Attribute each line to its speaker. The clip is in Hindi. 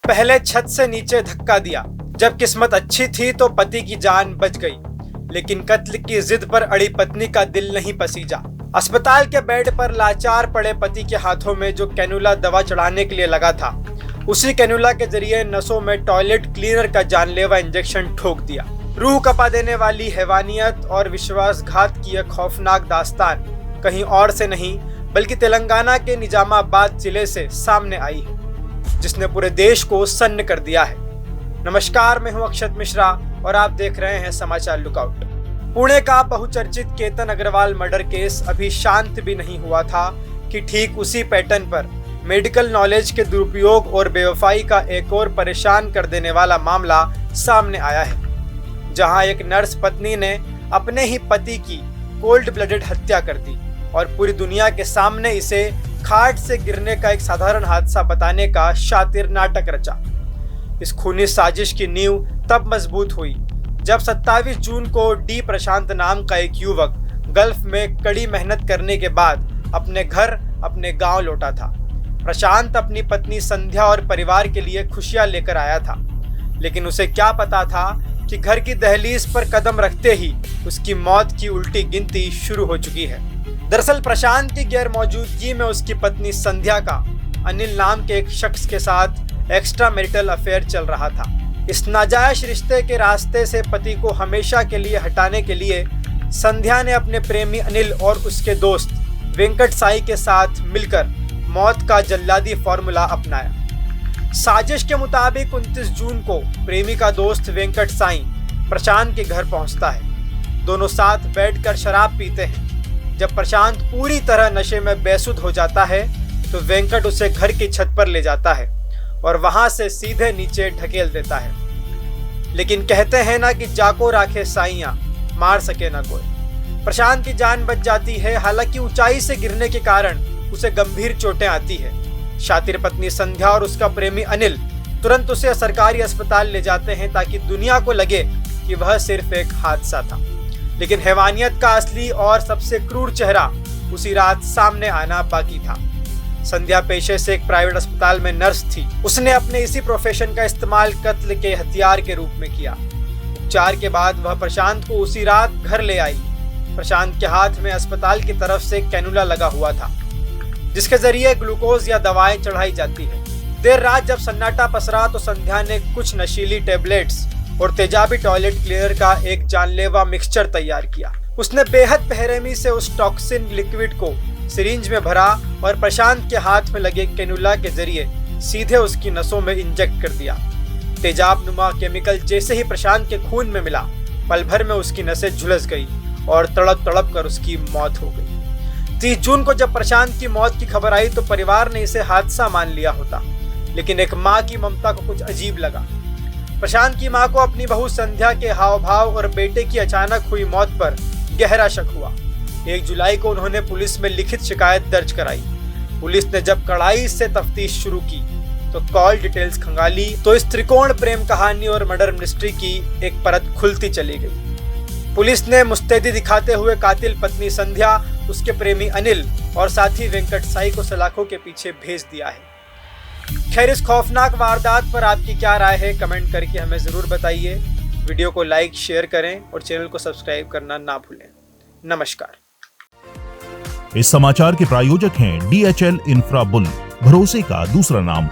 Speaker 1: पहले छत से नीचे धक्का दिया। जब किस्मत अच्छी थी तो पति की जान बच गई, लेकिन कत्ल की जिद पर अड़ी पत्नी का दिल नहीं पसीजा। अस्पताल के बेड पर लाचार पड़े पति के हाथों में जो कैनुला दवा चढ़ाने के लिए लगा था, उसी कैनुला के जरिए नसों में टॉयलेट क्लीनर का जानलेवा इंजेक्शन ठोक दिया। रूह कपा देने वाली हैवानियत और विश्वासघात की यह खौफनाक दास्तान कहीं और से नहीं बल्कि तेलंगाना के निजामाबाद जिले से सामने आई है, जिसने पूरे देश को सन्न कर दिया है। नमस्कार, मैं हूं अक्षत मिश्रा और आप देख रहे हैं समाचार लुकआउट। पुणे का बहुचर्चित केतन अग्रवाल मर्डर केस अभी शांत भी नहीं हुआ था कि ठीक उसी पैटर्न पर मेडिकल नॉलेज के दुरुपयोग और बेवफाई का एक और परेशान कर देने वाला मामला सामने आया है, जहां एक नर्स पत्नी ने अपने ही पति की कोल्ड ब्लडेड हत्या कर दी और पूरी दुनिया के सामने इसे खाट से गिरने का एक साधारण हादसा बताने का शातिर नाटक रचा। इस खूनी साजिश की नींव तब मजबूत हुई जब 27 जून को डी प्रशांत नाम का एक युवक गल्फ में कड़ी मेहनत करने के बाद अपने घर अपने गांव लौटा था। प्रशांत अपनी पत्नी संध्या और परिवार के लिए खुशियां लेकर आया था, लेकिन उसे क्या पता था कि घर की दहलीज पर कदम रखते ही उसकी मौत की उल्टी गिनती शुरू हो चुकी है। दरअसल प्रशांत की गैर मौजूदगी में उसकी पत्नी संध्या का अनिल नाम के एक शख्स के साथ एक्स्ट्रा मैरिटल अफेयर चल रहा था। इस नाजायज रिश्ते के रास्ते से पति को हमेशा के लिए हटाने के लिए संध्या ने अपने प्रेमी अनिल और उसके दोस्त वेंकट साई के साथ मिलकर मौत का जल्लादी फॉर्मूला अपनाया। साजिश के मुताबिक 29 जून को प्रेमी का दोस्त वेंकट साई प्रशांत के घर पहुंचता है। दोनों साथ बैठकर शराब पीते हैं। जब प्रशांत पूरी तरह नशे में बेसुध हो जाता है तो वेंकट उसे घर की छत पर ले जाता है और वहां से सीधे नीचे ढकेल देता है। लेकिन कहते हैं ना कि जाको राखे साइयां, मार सके ना कोई। प्रशांत की जान बच जाती है, हालांकि ऊंचाई से गिरने के कारण उसे गंभीर चोटें आती है। शातिर पत्नी संध्या और उसका प्रेमी अनिल तुरंत उसे सरकारी अस्पताल ले जाते हैं ताकि दुनिया को लगे कि वह सिर्फ एक हादसा था। लेकिन हैवानियत का असली और सबसे क्रूर चेहरा उसी रात सामने आना बाकी था। संध्या पेशे से एक प्राइवेट अस्पताल में नर्स थी। उसने अपने इसी प्रोफेशन का इस्तेमाल कत्ल के हथियार के रूप में किया। उपचार के बाद वह प्रशांत को उसी रात घर ले आई। प्रशांत के हाथ में अस्पताल की तरफ से कैनुला लगा हुआ था, जिसके जरिए ग्लूकोज या दवाएं चढ़ाई जाती है। देर रात जब सन्नाटा पसरा तो संध्या ने कुछ नशीली टेबलेट्स और तेजाबी टॉयलेट क्लीनर का एक जानलेवा मिक्सचर तैयार किया। उसने बेहद बेरहमी से उस टॉक्सिन लिक्विड को सिरिंज में भरा और प्रशांत के हाथ में लगे कैनुला के जरिए सीधे उसकी नसों में इंजेक्ट कर दिया। तेजाब नुमा केमिकल जैसे ही प्रशांत के खून में मिला, पल भर में उसकी नसें झुलस गई और तड़प तड़प कर उसकी मौत हो गई। 30 जून को जब प्रशांत की मौत की खबर आई तो परिवार ने इसे हादसा मान लिया होता, लेकिन एक माँ की ममता को कुछ अजीब लगा। प्रशांत की माँ को अपनी बहू संध्या के हाव भाव और बेटे की अचानक हुई मौत पर गहरा शक हुआ। 1 जुलाई को उन्होंने पुलिस में लिखित शिकायत दर्ज कराई। पुलिस ने जब कड़ाई से तफ्तीश शुरू की तो कॉल डिटेल्स खंगाली तो इस त्रिकोण प्रेम कहानी और मर्डर मिस्ट्री की एक परत खुलती चली गई। पुलिस ने मुस्तैदी दिखाते हुए कातिल पत्नी संध्या, उसके प्रेमी अनिल और साथी वेंकट साई को सलाखों के पीछे भेज दिया है। खैर, इस खौफनाक वारदात पर आपकी क्या राय है, कमेंट करके हमें जरूर बताइए। वीडियो को लाइक शेयर करें और चैनल को सब्सक्राइब करना ना भूलें। नमस्कार।
Speaker 2: इस समाचार के प्रायोजक हैं DHL इंफ्रा बुल, भरोसे का दूसरा नाम।